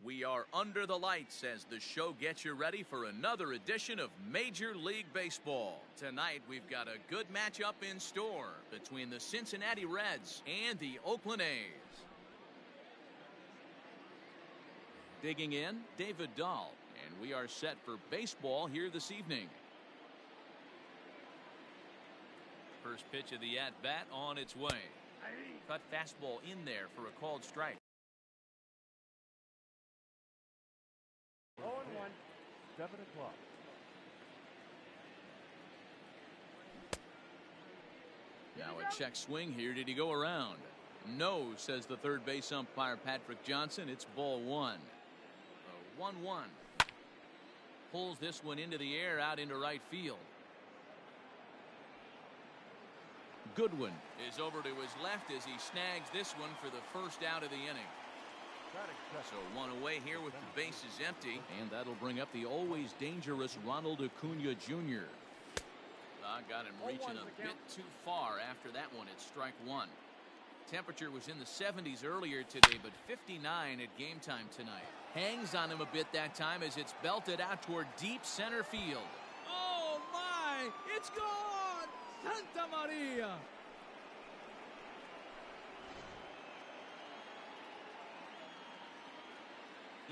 We are under the lights as the show gets you ready for another edition of Major League Baseball. Tonight we've got a good matchup in store between the Cincinnati Reds and the Oakland A's. Digging in, David Dahl, and we are set for baseball here this evening. First pitch of the at-bat on its way. Cut fastball in there for a called strike. 0-1, 7 o'clock. Now a check swing here. Did he go around? No, says the third base umpire Patrick Johnson. It's ball one. 1-1. Pulls this one into the air out into right field. Goodwin is over to his left as he snags this one for the first out of the inning. So one away here with the bases empty, and that'll bring up the always dangerous Ronald Acuna Jr. Got him reaching a bit too far after that one. It's strike one. Temperature was in the 70s earlier today, but 59 at game time tonight. Hangs on him a bit that time as it's belted out toward deep center field. Oh my! It's gone! Santa Maria!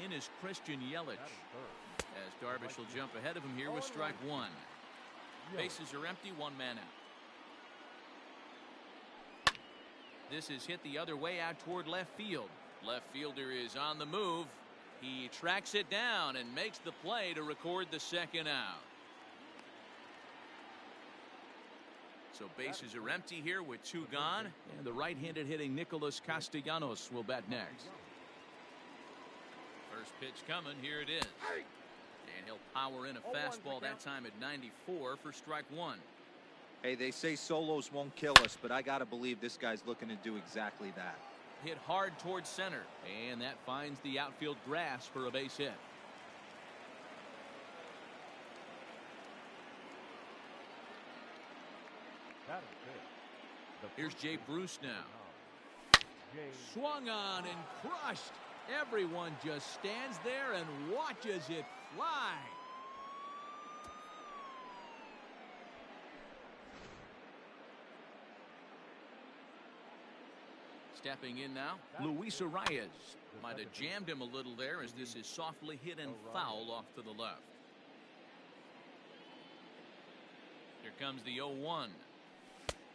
In is Christian Yelich as Darvish will jump ahead of him here with strike one. Bases are empty, one man out. This is hit the other way out toward left field. Left fielder is on the move. He tracks it down and makes the play to record the second out. So bases are empty here with two gone, and the right-handed hitting Nicholas Castellanos will bat next. First pitch coming, here it is. And he'll power in a fastball that time at 94 for strike one. Hey, they say solos won't kill us, but I gotta believe this guy's looking to do exactly that. Hit hard towards center, and that finds the outfield grass for a base hit. Here's Jay Bruce now. Swung on and crushed. Everyone just stands there and watches it fly. Stepping in now, Luis Arias. Might have jammed him a little there as this is softly hit and foul off to the left. Here comes the 0-1.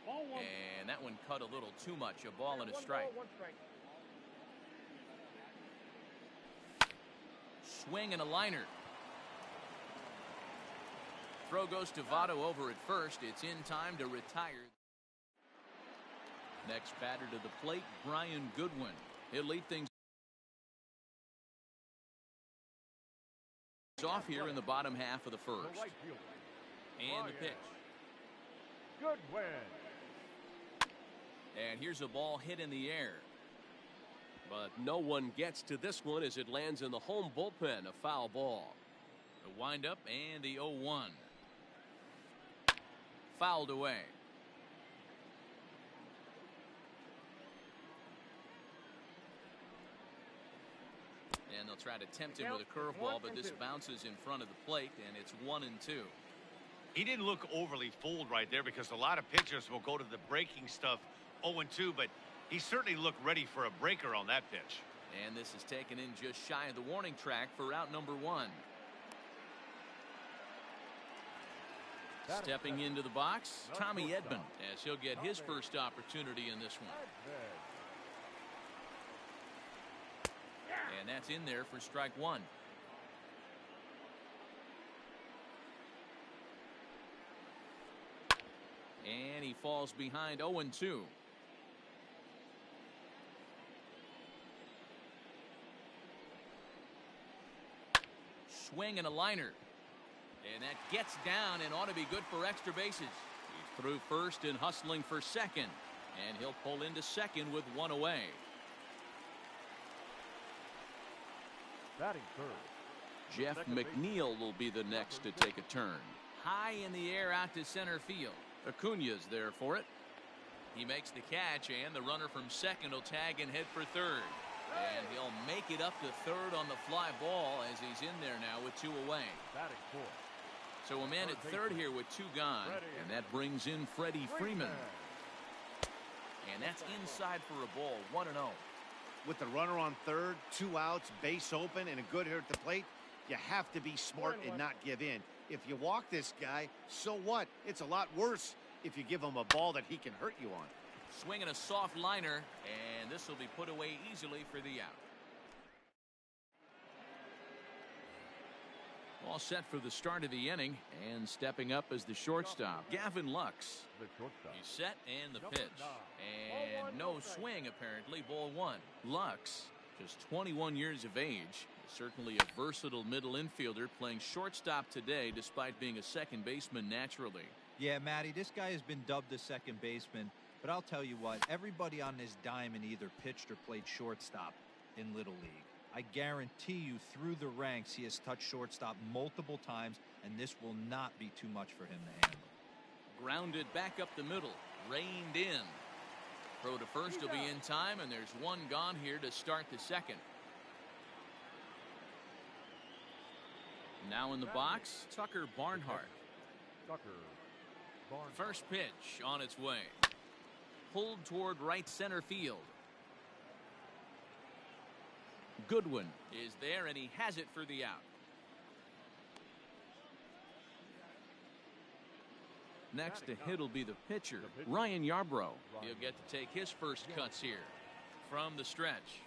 And that one cut a little too much. A ball and a strike. Swing and a liner. Throw goes to Votto over at first. It's in time to retire. Next batter to the plate, Brian Goodwin. He'll lead things off here in the bottom half of the first. And the pitch. Goodwin. And here's a ball hit in the air. But no one gets to this one as it lands in the home bullpen. A foul ball. The windup and the 0-1. Fouled away. And they'll try to tempt him with a curveball, but this bounces in front of the plate, and it's 1-2. He didn't look overly fooled right there because a lot of pitchers will go to the breaking stuff 0-2, but he certainly looked ready for a breaker on that pitch. And this is taken in just shy of the warning track for out number one. Stepping into the box, Tommy Edman, as he'll get his first opportunity in this one. And that's in there for strike one. And he falls behind 0-2. Swing and a liner. And that gets down and ought to be good for extra bases. He's through first and hustling for second. And he'll pull into second with one away. Batting third. Jeff McNeil will be the next to take a turn. High in the air out to center field. Acuna's there for it. He makes the catch, and the runner from second will tag and head for third. And he'll make it up to third on the fly ball as he's in there now with 2 away. Batting fourth. So a man at third here with 2 gone. And that brings in Freddie Freeman. And that's inside for a ball, 1-0. With the runner on third, 2 outs, base open, and a good hitter at the plate, you have to be smart and not give in. If you walk this guy, so what? It's a lot worse if you give him a ball that he can hurt you on. Swinging a soft liner, and this will be put away easily for the out. All set for the start of the inning, and stepping up as the shortstop, Gavin Lux. The shortstop. He's set, and the pitch. And no swing, apparently. Ball 1. Lux, just 21 years of age. Certainly a versatile middle infielder playing shortstop today despite being a second baseman naturally. Yeah, Matty, this guy has been dubbed a second baseman, but I'll tell you what, everybody on this diamond either pitched or played shortstop in Little League. I guarantee you through the ranks he has touched shortstop multiple times, and this will not be too much for him to handle. Grounded back up the middle, reined in. Throw to first will be in time, and there's 1 gone here to start the second. Now in the box, Tucker Barnhart. First pitch on its way. Pulled toward right center field. Goodwin is there, and he has it for the out. Next to hit will be the pitcher, Ryan Yarbrough. He'll get to take his first cuts here from the stretch.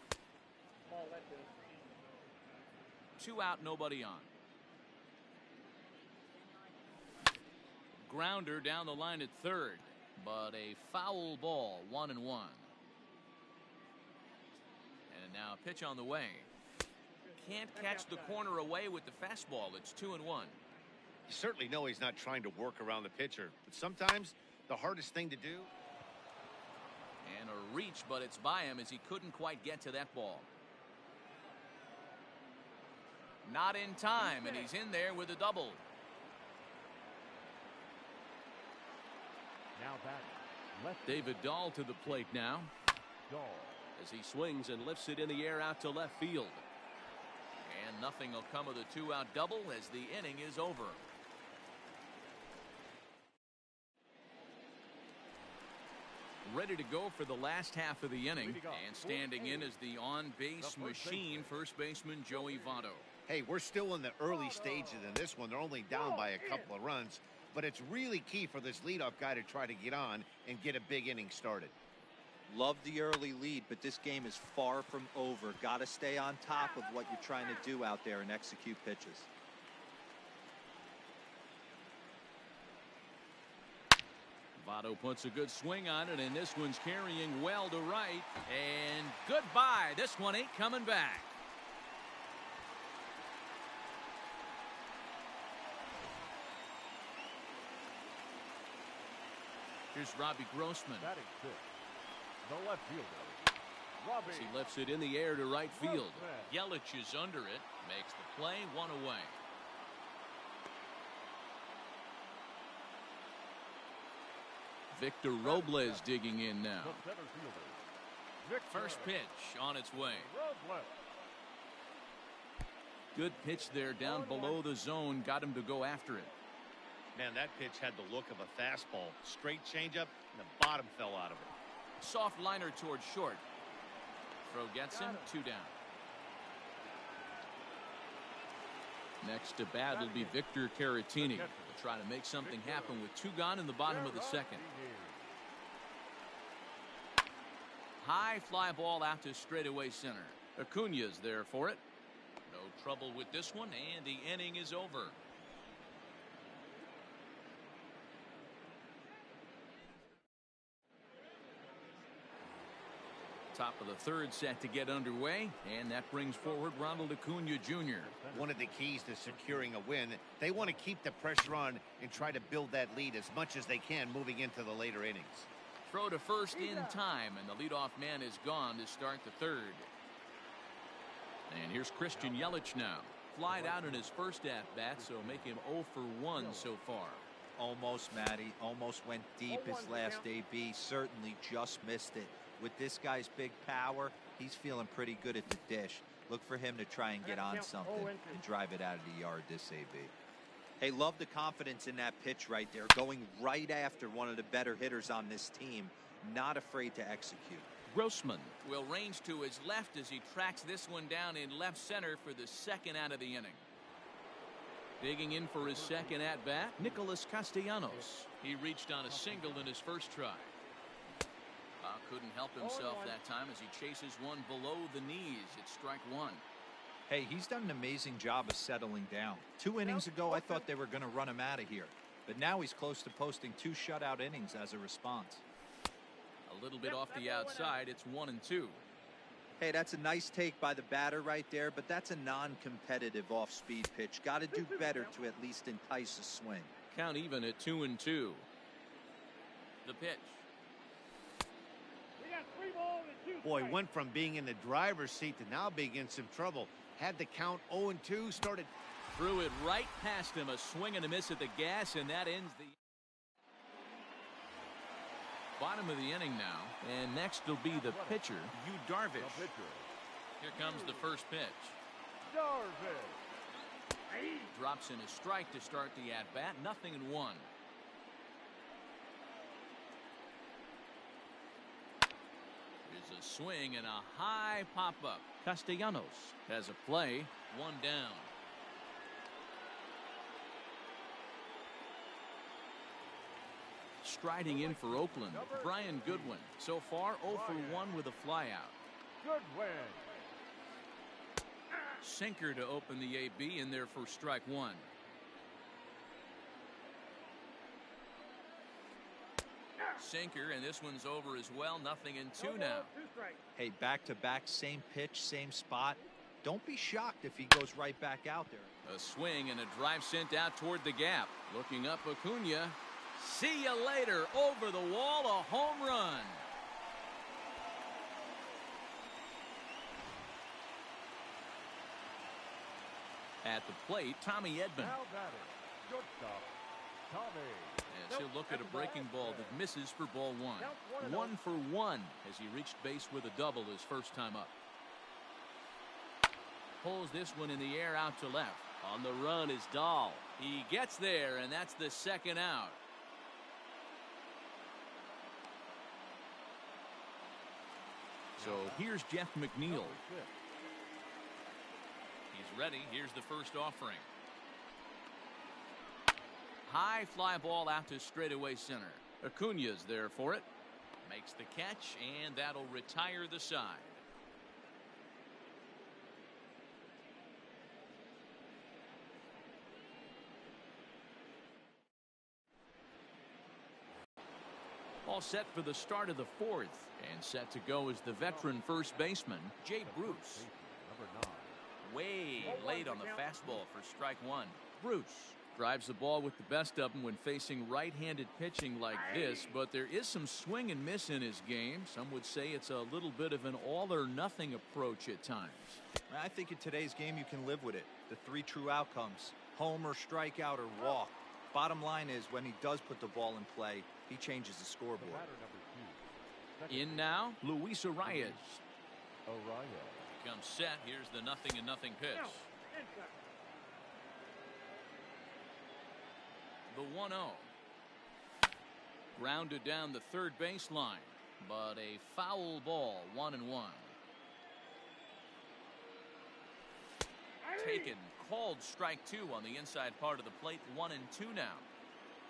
2 out, nobody on. Grounder down the line at third, but a foul ball, 1-1. And now a pitch on the way. Can't catch the corner away with the fastball. It's 2-1. You certainly know he's not trying to work around the pitcher, but sometimes the hardest thing to do. And a reach, but it's by him as he couldn't quite get to that ball. Not in time, and he's in there with a double. Now batting. David Dahl to the plate now. As he swings and lifts it in the air out to left field. And nothing will come of the 2-out double as the inning is over. Ready to go for the last half of the inning, and standing in is the on-base machine, first baseman Joey Votto. Hey, we're still in the early stages in this one. They're only down by a couple of runs, but it's really key for this leadoff guy to try to get on and get a big inning started. Love the early lead, but this game is far from over. Got to stay on top of what you're trying to do out there and execute pitches. Votto puts a good swing on it, and this one's carrying well to right. And goodbye. This one ain't coming back. Here's Robbie Grossman. Batting fifth. The left fielder, Robbie. As he lifts it in the air to right field. Yelich is under it. Makes the play, 1 away. Victor Robles digging in now. The center fielder, Victor First pitch on its way. Robles. Good pitch there down below the zone. Got him to go after it. Man, that pitch had the look of a fastball. Straight changeup, and the bottom fell out of it. Soft liner towards short. Throw gets him, 2 down. Next to bat will be Victor Caratini. Will try to make something happen with 2 gone in the bottom of the second. High fly ball out to straightaway center. Acuna's there for it. No trouble with this one, and the inning is over. Top of the third set to get underway, and that brings forward Ronald Acuna Jr. One of the keys to securing a win, they want to keep the pressure on and try to build that lead as much as they can moving into the later innings. Throw to first in time, and the leadoff man is gone to start the third. And here's Christian Yelich now. Flied out in his first at-bat, so make him 0 for 1 so far. Almost, Matty. Almost went deep his last AB. Certainly just missed it. With this guy's big power, he's feeling pretty good at the dish. Look for him to try and get on something and drive it out of the yard this AB. Hey, love the confidence in that pitch right there. Going right after one of the better hitters on this team. Not afraid to execute. Grossman will range to his left as he tracks this one down in left center for the second out of the inning. Digging in for his second at-bat, Nicholas Castellanos. He reached on a single in his first try. Couldn't help himself that time as he chases one below the knees. It's strike one. Hey, he's done an amazing job of settling down. 2 innings ago, I thought they were going to run him out of here. But now he's close to posting 2 shutout innings as a response. A little bit off the outside. It's 1-2. Hey, that's a nice take by the batter right there, but that's a non-competitive off-speed pitch. Got to do better to at least entice a swing. Count even at 2-2. The pitch. Boy, went from being in the driver's seat to now being in some trouble. Had the count 0-2, started. Threw it right past him. A swing and a miss at the gas, and that ends the bottom of the inning now. And next will be the pitcher, Yu Darvish. Here comes the first pitch. Drops in a strike to start the at-bat. 0-1. Here's a swing and a high pop-up. Castellanos has a play. 1 down. Striding in for Oakland, Brian Goodwin. So far, 0 for 1 with a flyout. Goodwin. Sinker to open the AB in there for strike one. Sinker, and this one's over as well. 0-2 now. Hey, back-to-back, same pitch, same spot. Don't be shocked if he goes right back out there. A swing and a drive sent out toward the gap. Looking up, Acuna. See you later. Over the wall, a home run. At the plate, Tommy Edman. Now batting, shortstop, Tommy. As he'll look at a breaking ball that misses for ball one. 1 for 1 as he reached base with a double his first time up. Pulls this one in the air out to left. On the run is Dahl. He gets there, and that's the second out. So here's Jeff McNeil. He's ready. Here's the first offering. High fly ball out to straightaway center. Acuna's there for it. Makes the catch, and that'll retire the side. All set for the start of the fourth, and set to go is the veteran first baseman, Jay Bruce. Way late on the fastball for strike one. Bruce drives the ball with the best of them when facing right-handed pitching like this, but there is some swing and miss in his game. Some would say it's a little bit of an all-or-nothing approach at times. I think in today's game you can live with it. The 3 true outcomes: homer, strikeout, or walk. Bottom line is, when he does put the ball in play, he changes the scoreboard. In now, Luis Arias. Araya. Comes set. Here's the 0-0 pitch. The 1-0. Grounded down the third baseline, but a foul ball. 1-1. Taken. Called strike two on the inside part of the plate. 1-2 now.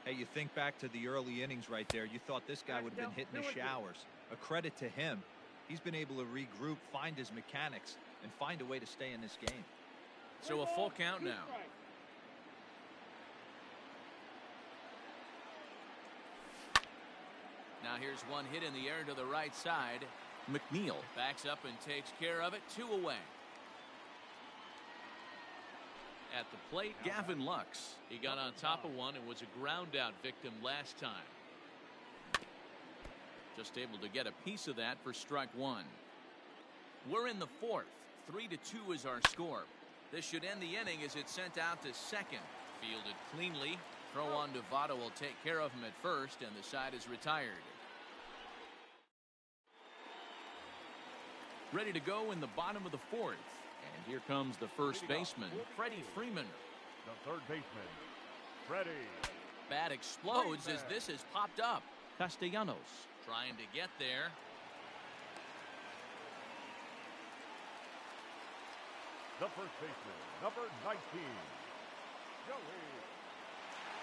Hey, you think back to the early innings right there. You thought this guy would have been hitting the showers. A credit to him. He's been able to regroup, find his mechanics, and find a way to stay in this game. So a full count now. Now here's one hit in the air to the right side. McNeil backs up and takes care of it. 2 away. At the plate, Gavin Lux. He got on top of one and was a ground out victim last time. Just able to get a piece of that for strike one. We're in the fourth. 3-2 is our score. This should end the inning as it's sent out to second. Fielded cleanly. Throw on to Votto will take care of him at first, and the side is retired. Ready to go in the bottom of the fourth. And here comes the first baseman, Freddie Freeman. The third baseman, Freddie. Bat explodes as this has popped up. Castellanos trying to get there. The first baseman, number 19, Joey.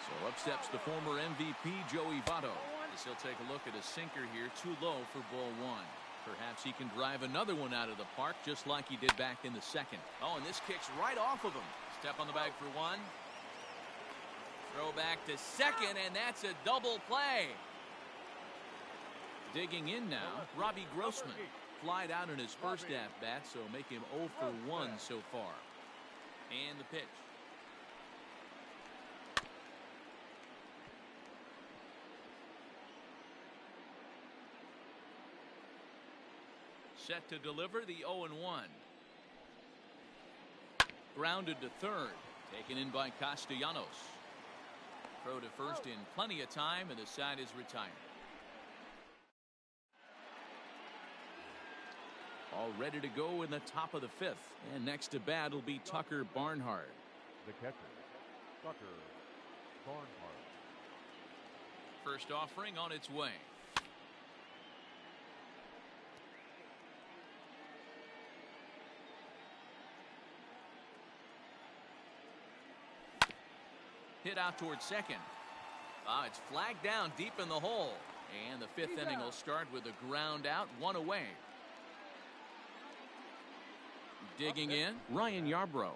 So up steps the former MVP, Joey Votto. As he'll take a look at a sinker here, too low for ball one. Perhaps he can drive another one out of the park just like he did back in the second. Oh, and this kicks right off of him. Step on the bag for one. Throw back to second, and that's a double play. Digging in now, Robbie Grossman. Flied out in his first at-bat, so make him 0 for 1 so far. And the pitch. Set to deliver the 0-1. Grounded to third. Taken in by Castellanos. Throw to first in plenty of time, and the side is retired. All ready to go in the top of the fifth. And next to bat will be Tucker Barnhart. The catcher, Tucker Barnhart. First offering on its way. Hit out towards second. It's flagged down deep in the hole. And the fifth inning will start with a ground out, one away. Digging in, Ryan Yarbrough.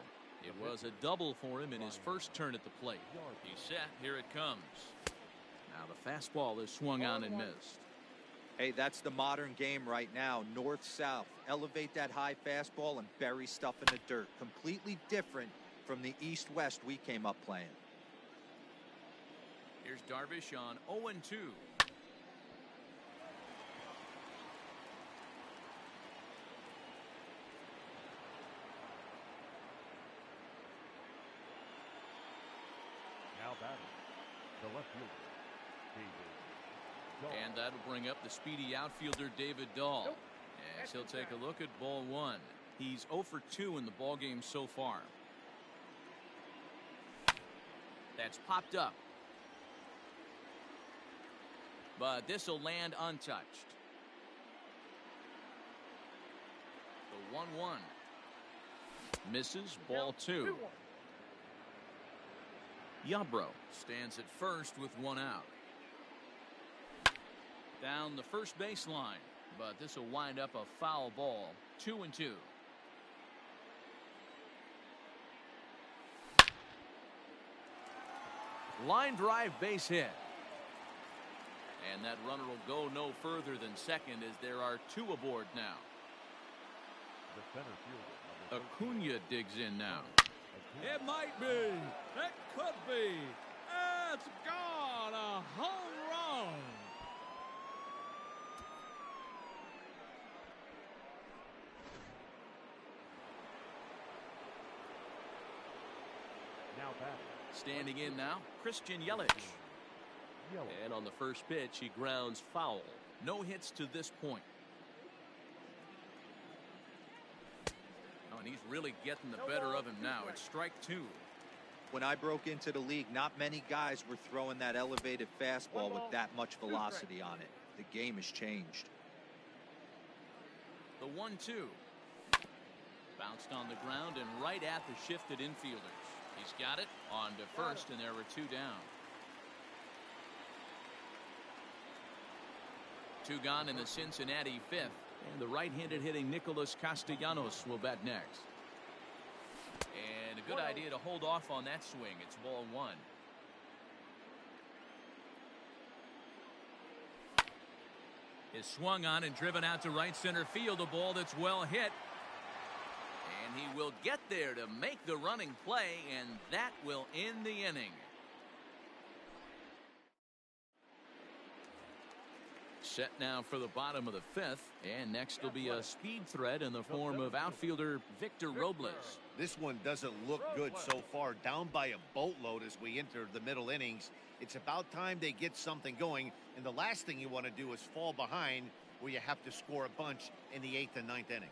It was a double for him in his first turn at the plate. He's set. Here it comes. Now the fastball is swung on and missed. Hey, that's the modern game right now. North-south. Elevate that high fastball and bury stuff in the dirt. Completely different from the east-west we came up playing. Here's Darvish on 0-2. Now batting, the left fielder, David Dahl. And that'll bring up the speedy outfielder David Dahl. As he'll take a look at ball one. He's 0 for 2 in the ballgame so far. That's popped up. But this will land untouched. The 1-1. Misses, ball two. Yarbrough stands at first with one out. Down the first baseline, but this will wind up a foul ball. 2-2. Line drive base hit. And that runner will go no further than second as there are two aboard now. The center fielder, Acuna digs in now. It might be. It could be. It's gone. A home run. now batting, Standing in now, Christian Yelich. And on the first pitch, he grounds foul. No hits to this point. Oh, and he's really getting the better of him now. It's strike two. When I broke into the league, not many guys were throwing that elevated fastball with that much velocity on it. The game has changed. The 1-2. Bounced on the ground and right at the shifted infielders. He's got it on to first, and there were two down. Two gone in the Cincinnati fifth, and the right-handed hitting Nicholas Castellanos will bat next. And a good idea to hold off on that swing. It's ball one. Is swung on and driven out to right center field. A ball that's well hit. And he will get there to make the running play, and that will end the inning. Set now for the bottom of the fifth, and next will be a speed threat in the form of outfielder Victor Robles. This one doesn't look good so far. Down by a boatload as we enter the middle innings. It's about time they get something going, and the last thing you want to do is fall behind where you have to score a bunch in the 8th and 9th inning.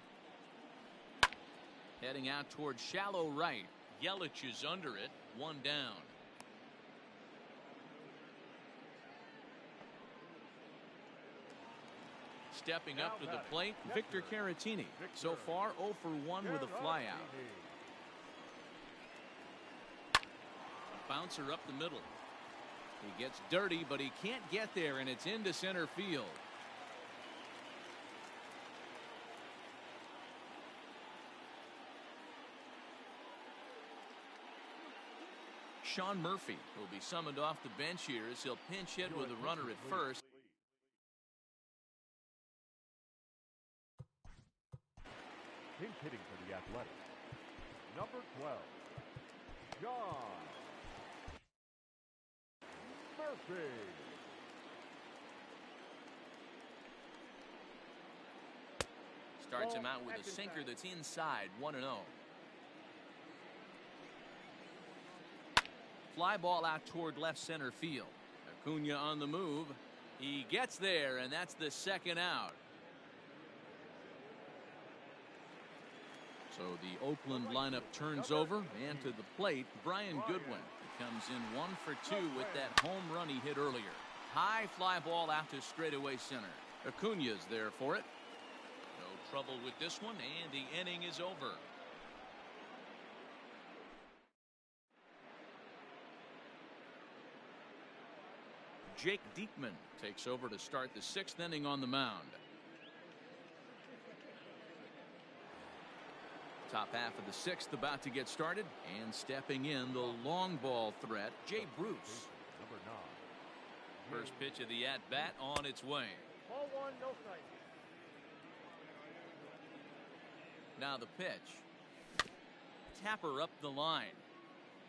Heading out towards shallow right. Yelich is under it. One down. Stepping up to the plate, Victor Caratini. So far, 0 for 1 with a flyout. Bouncer up the middle. He gets dirty, but he can't get there, and it's into center field. Sean Murphy will be summoned off the bench here as he'll pinch hit with a runner at first. Pinch hitting for the Athletics, number 12, John Murphy. Starts him out with a sinker that's inside, 1-0. Fly ball out toward left center field. Acuna on the move. He gets there, and that's the second out. So the Oakland lineup turns over, and to the plate, Brian Goodwin. He comes in 1 for 2 with that home run he hit earlier. High fly ball out to straightaway center. Acuna's there for it. No trouble with this one, and the inning is over. Jake Diekman takes over to start the 6th inning on the mound. Top half of the 6th about to get started, and stepping in the long ball threat, Jay Bruce. Number 9. First pitch of the at-bat on its way. Ball 1, no strike. Now the pitch. Tapper up the line.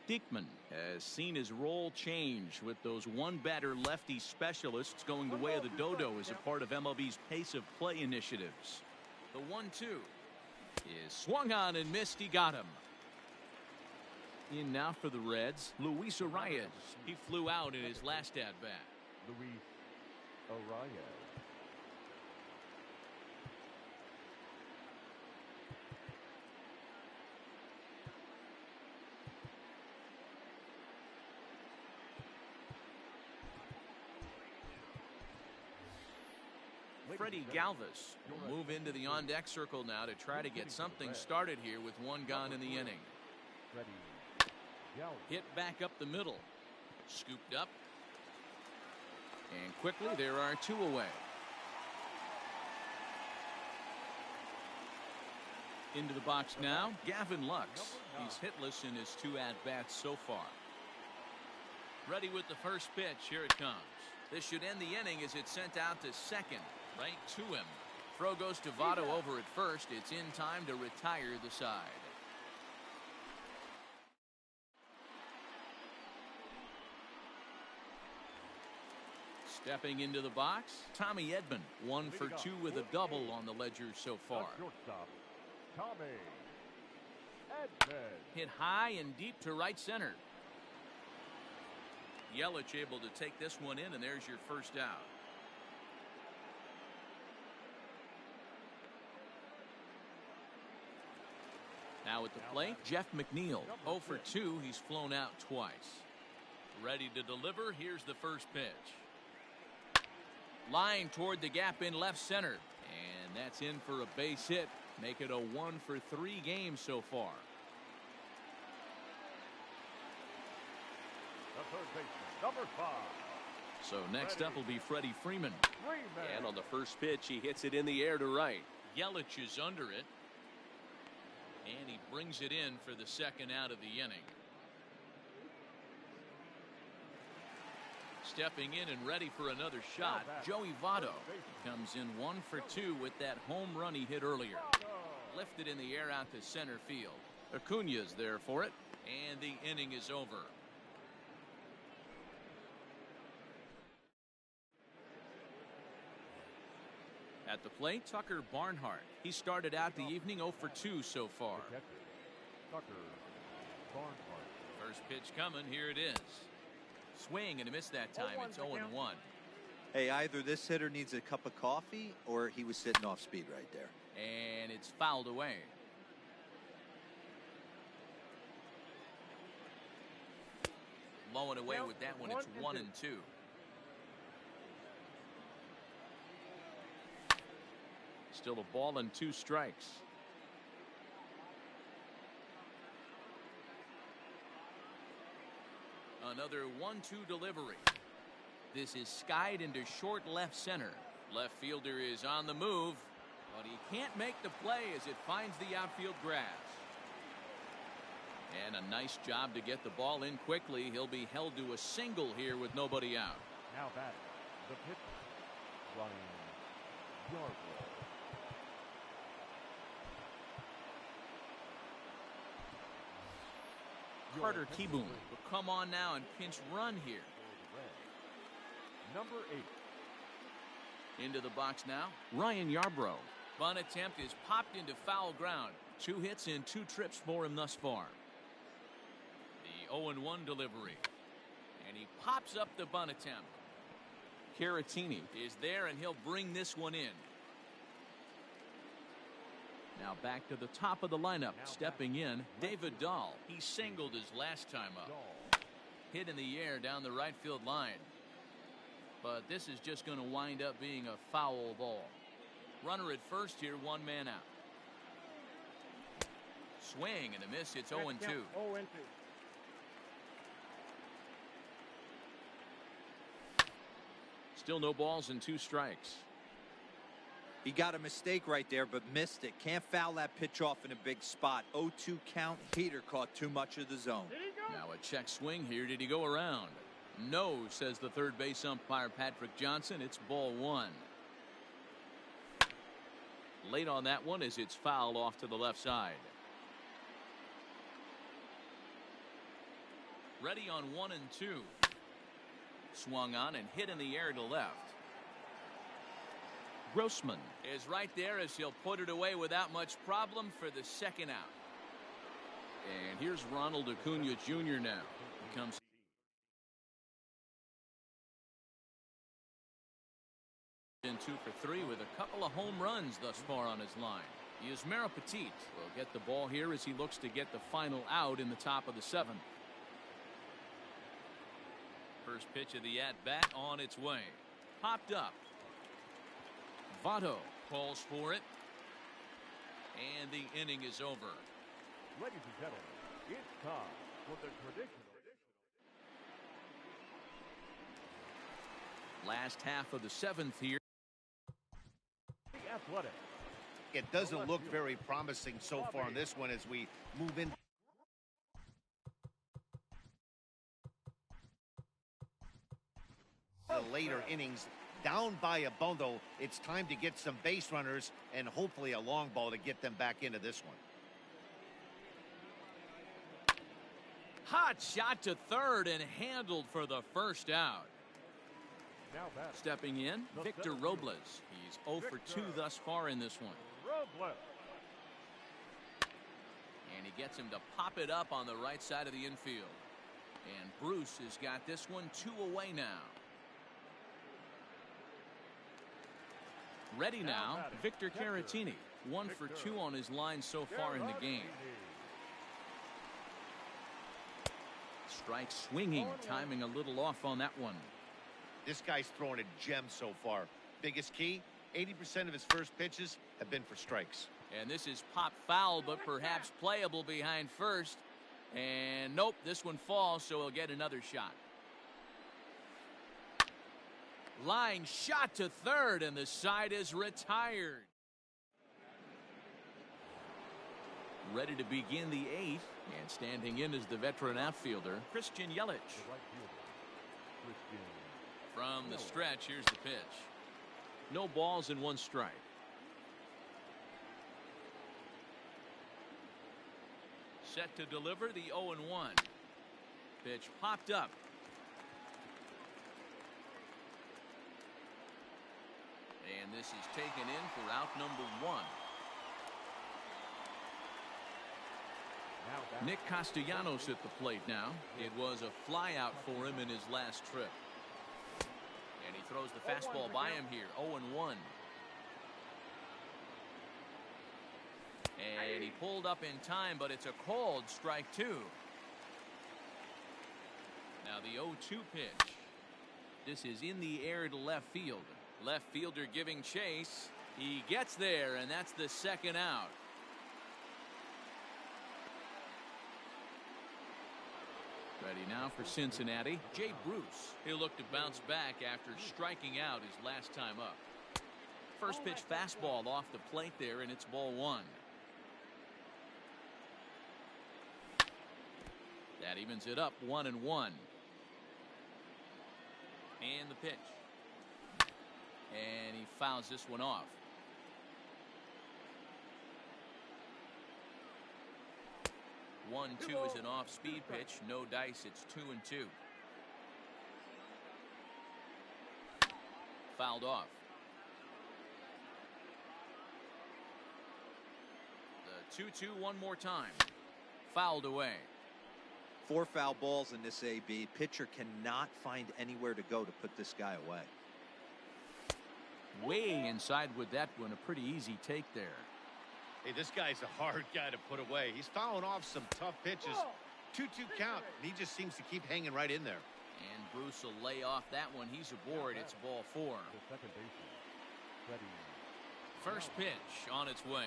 Diekman has seen his role change with those one-batter lefty specialists going the way of the dodo as a part of MLB's pace of play initiatives. The 1-2 is swung on and missed. He got him. In now for the Reds, Luis Arias. He flew out in his last at-bat. Luis Arias. Freddie Galvis will move into the on-deck circle now to try to get something started here with one gone in the inning. Hit back up the middle. Scooped up. And quickly there are 2 away. Into the box now, Gavin Lux. He's hitless in his 2 at-bats so far. Ready with the first pitch. Here it comes. This should end the inning as it's sent out to second. Right to him. Throw goes to Votto over at first. It's in time to retire the side. Stepping into the box, Tommy Edman. 1 for 2 with a double on the ledger so far. Shortstop, Tommy Edman. Hit high and deep to right center. Yelich able to take this one in, and there's your first out. Now at the plate, Jeff McNeil. 0 for 2. He's flown out twice. Ready to deliver. Here's the first pitch. Line toward the gap in left center. And that's in for a base hit. Make it a 1 for 3 game so far. The third baseman, number 5. So next up will be Freddie Freeman. And on the first pitch, he hits it in the air to right. Yelich is under it. And he brings it in for the second out of the inning. Stepping in and ready for another shot, Joey Votto. He comes in 1 for 2 with that home run he hit earlier. Lifted in the air out to center field. Acuna's there for it, and the inning is over. At the plate, Tucker Barnhart. He started out the evening 0 for 2 so far. The catcher, Tucker Barnhart. First pitch coming. Here it is. Swing and a miss that time. It's 0-1. Hey, either this hitter needs a cup of coffee or he was sitting off speed right there. And it's fouled away. Low and away with that one. It's 1-2. Still a ball and 2 strikes. Another 1-2 delivery. This is skied into short left center. Left fielder is on the move, but he can't make the play as it finds the outfield grass. And a nice job to get the ball in quickly. He'll be held to a single here with nobody out. Now batting, the pitcher, Ryan Yarbrough. Carter Kieboom will come on now and pinch run here. Number 8. Into the box now, Ryan Yarbrough. Bunt attempt is popped into foul ground. 2 hits and 2 trips for him thus far. The 0-1 delivery. And he pops up the bunt attempt. Caratini is there, and he'll bring this one in. Now back to the top of the lineup. Stepping in, David Dahl. He singled his last time up. Hit in the air down the right field line. But this is just going to wind up being a foul ball. Runner at first here, 1 man out. Swing and a miss. It's 0-2. Still no balls and 2 strikes. He got a mistake right there, but missed it. Can't foul that pitch off in a big spot. 0-2 count. Heater caught too much of the zone. Now a check swing here. Did he go around? No, says the third base umpire Patrick Johnson. It's ball 1. Late on that one as it's fouled off to the left side. Ready on 1 and 2. Swung on and hit in the air to left. Grossman is right there as he'll put it away without much problem for the second out. And here's Ronald Acuna Jr. now. He comes in 2 for 3 with a couple of home runs thus far on his line. Yusmeiro Petit will get the ball here as he looks to get the final out in the top of the 7th. First pitch of the at-bat on its way. Popped up. Votto calls for it. And the inning is over. Ladies and gentlemen, it's time for the traditional. Last half of the 7th here. The Athletic. It doesn't look very promising so far in this one as we move in. The later innings, down by a bundle. It's time to get some base runners and hopefully a long ball to get them back into this one. Hot shot to third and handled for the first out. Now back. Stepping in, Victor Robles. He's 0 for 2 thus far in this one. Robles. And he gets him to pop it up on the right side of the infield. And Bruce has got this one 2 away now. Ready now, Victor Caratini. 1 for 2 on his line so far in the game. Strike swinging, timing a little off on that one. This guy's throwing a gem so far. Biggest key, 80% of his first pitches have been for strikes. And this is pop foul, but perhaps playable behind first. And nope, this one falls, so he'll get another shot. Line shot to third, and the side is retired. Ready to begin the 8th, and standing in is the veteran outfielder, Christian Yelich. From the stretch, here's the pitch. No balls and 1 strike. Set to deliver the 0-1. Pitch popped up. And this is taken in for out number 1. Nick Castellanos at the plate now. It was a flyout for him in his last trip. And he throws the fastball by him here. 0-1. And he pulled up in time, but it's a called strike 2. Now the 0-2 pitch. This is in the air to left field. Left fielder giving chase. He gets there, and that's the second out. Ready now for Cincinnati, Jay Bruce. He'll look to bounce back after striking out his last time up. First pitch fastball off the plate there, and it's ball 1. That evens it up 1-1. And the pitch. And he fouls this one off. One, 2 is an off-speed pitch. No dice. It's 2-2. Fouled off. The 2-2 one more time. Fouled away. 4 foul balls in this AB. Pitcher cannot find anywhere to go to put this guy away. Way inside with that one. A pretty easy take there. Hey, this guy's a hard guy to put away. He's fouling off some tough pitches. 2-2 count. He just seems to keep hanging right in there. And Bruce will lay off that one. He's aboard. It's ball 4. The second baseman, Freddie. First pitch on its way.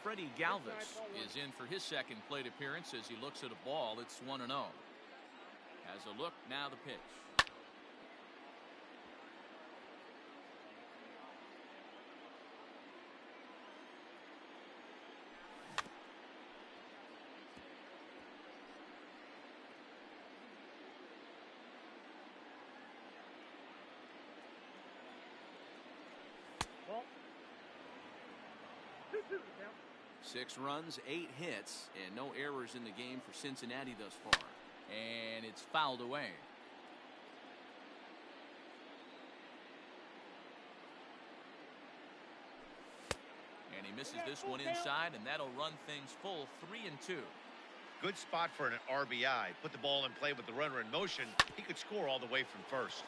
Freddie Galvis is in for his second plate appearance as he looks at a ball. It's 1-0. Has a look. Now the pitch. Ball. 2-2 the count. 6 runs, 8 hits, and no errors in the game for Cincinnati thus far. And it's fouled away. And he misses this one inside, and that'll run things full 3-2. Good spot for an RBI. Put the ball in play with the runner in motion. He could score all the way from first.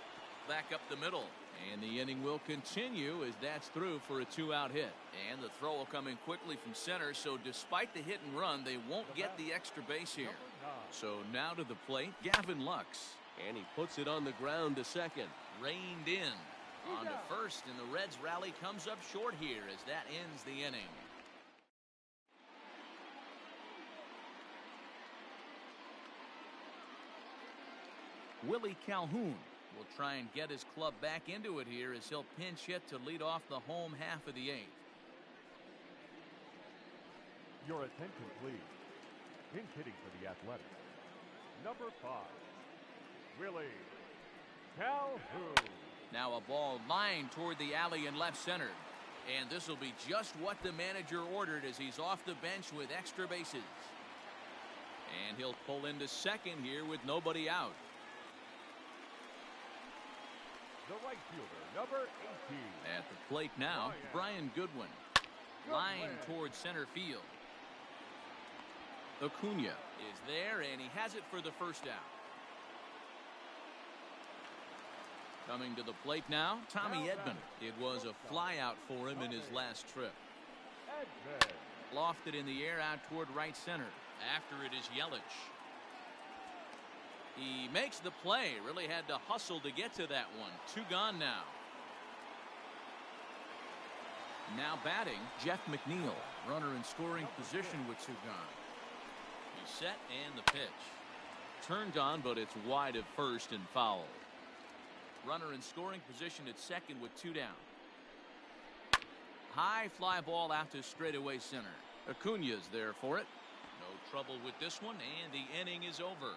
Back up the middle. And the inning will continue as that's through for a 2-out hit. And the throw will come in quickly from center, so despite the hit and run, they won't get the extra base here. So now to the plate, Gavin Lux. And he puts it on the ground to second. Reined in. On to first, and the Reds' rally comes up short here as that ends the inning. Willie Calhoun will try and get his club back into it here as he'll pinch hit to lead off the home half of the 8th. Your attention, please. In hitting for the Athletics, number 5, Willie Calhoun. Now a ball lined toward the alley in left center. And this will be just what the manager ordered as he's off the bench with extra bases. And he'll pull into second here with nobody out. The right fielder, number 18. At the plate now, Brian Goodwin. Line towards center field. Acuna is there, and he has it for the first out. Coming to the plate now, Tommy Edman. It was a flyout for him in his last trip. Lofted in the air out toward right center. After it is Yelich. He makes the play. Really had to hustle to get to that one. 2 gone now. Now batting, Jeff McNeil. Runner in scoring position with 2 gone. He's set and the pitch. Turned on, but it's wide of first and foul. Runner in scoring position at second with 2 down. High fly ball out to straightaway center. Acuna's there for it. No trouble with this one, and the inning is over.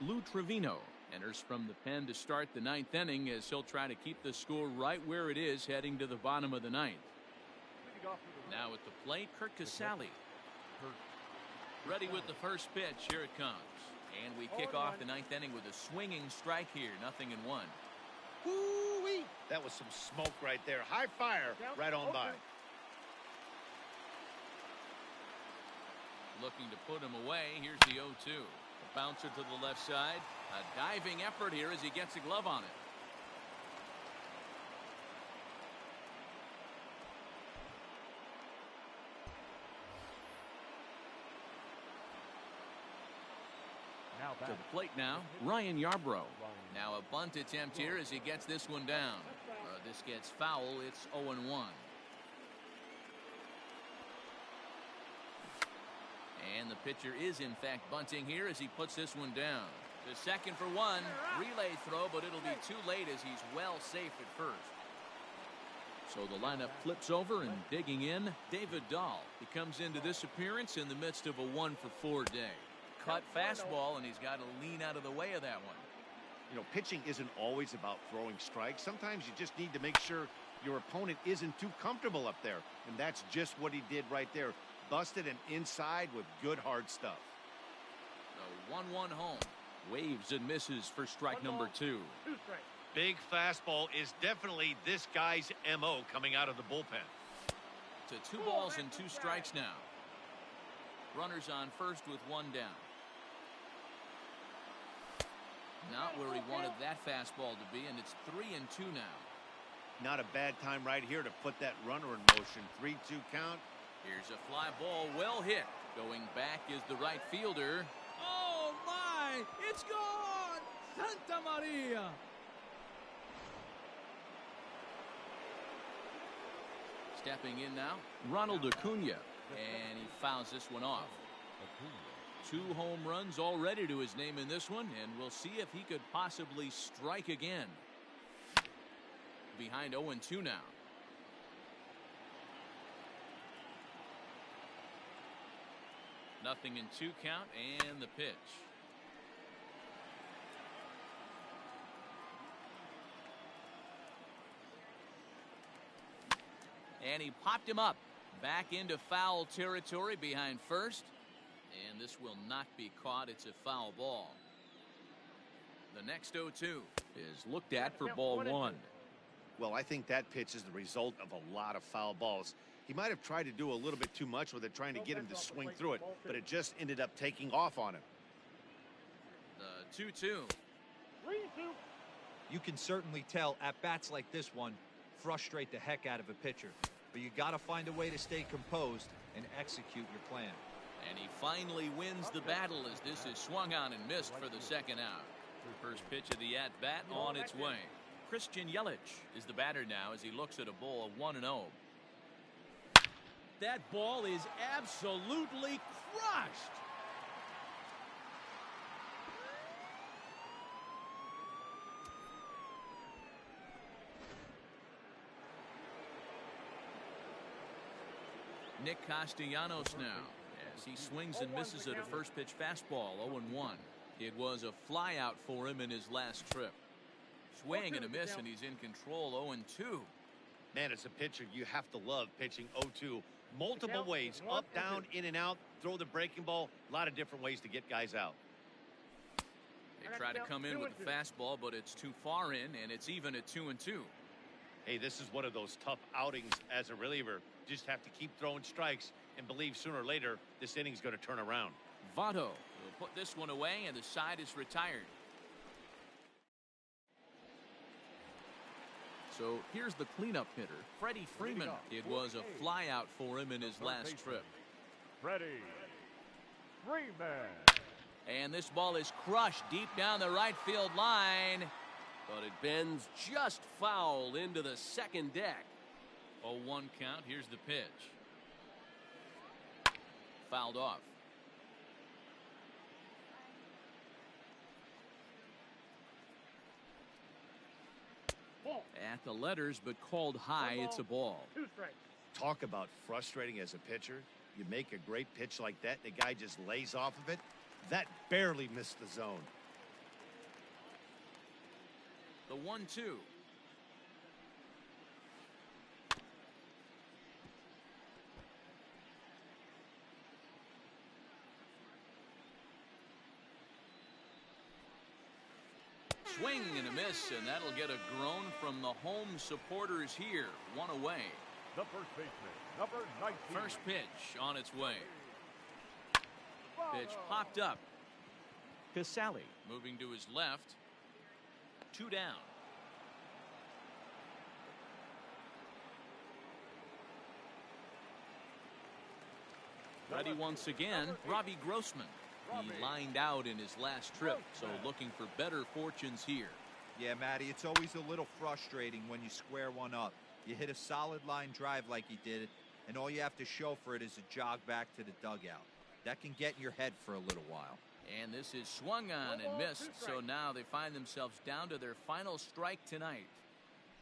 Lou Trevino enters from the pen to start the 9th inning as he'll try to keep the score right where it is heading to the bottom of the 9th. Now at the plate, Kurt Casale. Ready with the first pitch. Here it comes. And we kick off the ninth inning with a swinging strike here. 0-1. Woo-wee. That was some smoke right there. High fire right on by. Looking to put him away. Here's the 0-2. A bouncer to the left side. A diving effort here as he gets a glove on it. To the plate now, Ryan Yarbrough. Now a bunt attempt here as he gets this one down. This gets foul. It's 0-1. And the pitcher is in fact bunting here as he puts this one down. The second for one. Relay throw, but it'll be too late as he's well safe at first. So the lineup flips over, and digging in, David Dahl. He comes into this appearance in the midst of a 1-for-4 day. Cut fastball, and he's got to lean out of the way of that one. You know, pitching isn't always about throwing strikes. Sometimes you just need to make sure your opponent isn't too comfortable up there. And that's just what he did right there. Busted him inside with good hard stuff. The 1-1 home. Waves and misses for strike number 2. Big fastball is definitely this guy's MO coming out of the bullpen. To 2 balls and 2 strikes now. Runners on first with 1 down. Not where he wanted that fastball to be, and it's 3-2 now. Not a bad time right here to put that runner in motion. 3-2 count. Here's a fly ball, well hit. Going back is the right fielder. Oh, my! It's gone! Santa Maria! Stepping in now, Ronald Acuna. And he fouls this one off. 2 home runs already to his name in this one, and we'll see if he could possibly strike again. Behind 0-2 now. Nothing in 2 count, and the pitch. And he popped him up. Back into foul territory behind first. And this will not be caught. It's a foul ball. The next 0-2 is looked at for ball 1. Well, I think that pitch is the result of a lot of foul balls. He might have tried to do a little bit too much with it, trying to get him to swing through it, but it just ended up taking off on him. The 2-2. 3-2. You can certainly tell at bats like this one frustrate the heck out of a pitcher. But you got to find a way to stay composed and execute your plan. And he finally wins the battle as this is swung on and missed for the second out. First pitch of the at-bat on its way. Christian Yelich is the batter now as he looks at a ball of 1-0. That ball is absolutely crushed. Nick Castellanos now as he swings and misses at a first pitch fastball. 0-1. It was a flyout for him in his last trip. Swing and a miss, and he's in control. 0-2. Man, as a pitcher, you have to love pitching 0-2. Multiple ways, up, down, in and out, throw the breaking ball. A lot of different ways to get guys out. They try to come in with the fastball, but it's too far in, and it's even at 2-2. Hey, this is one of those tough outings as a reliever. Just have to keep throwing strikes and believe sooner or later this inning's going to turn around. Votto will put this one away, and the side is retired. So here's the cleanup hitter, Freddie Freeman. It was a flyout for him in his last trip. Freddie Freeman. And this ball is crushed deep down the right field line. But it bends just foul into the second deck. 0-1 count. Here's the pitch. Fouled off. At the letters, but called high. It's a ball. Talk about frustrating as a pitcher. You make a great pitch like that, and the guy just lays off of it. That barely missed the zone. The 1-2. Swing and a miss, and that'll get a groan from the home supporters here. One away. The first baseman, number 19. First pitch on its way. Pitch popped up. Casali moving to his left. 2 down. Ready once again, Robbie Grossman. He lined out in his last trip, so looking for better fortunes here. Yeah, Matty, it's always a little frustrating when you square one up. You hit a solid line drive like he did, and all you have to show for it is a jog back to the dugout. That can get in your head for a little while. And this is swung on and missed, so now they find themselves down to their final strike tonight.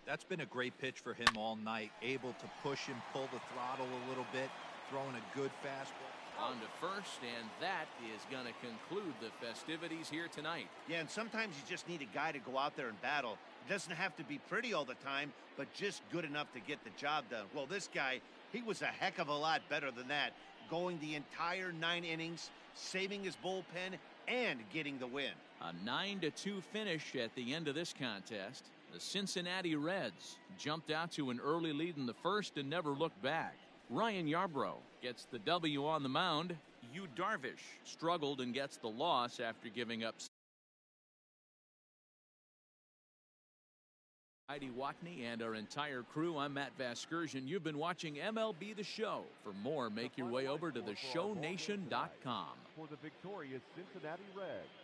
That's been a great pitch for him all night, able to push and pull the throttle a little bit, throwing a good fastball. On to first, and that is going to conclude the festivities here tonight. Yeah, and sometimes you just need a guy to go out there and battle. It doesn't have to be pretty all the time, but just good enough to get the job done. Well, this guy, he was a heck of a lot better than that, going the entire 9 innings, saving his bullpen, and getting the win. A 9-2 finish at the end of this contest. The Cincinnati Reds jumped out to an early lead in the first and never looked back. Ryan Yarbrough gets the W on the mound. Yu Darvish struggled and gets the loss after giving up. Heidi Watney and our entire crew, I'm Matt Vasgersian. You've been watching MLB The Show. For more, make your way over to theshownation.com. For the victorious Cincinnati Reds.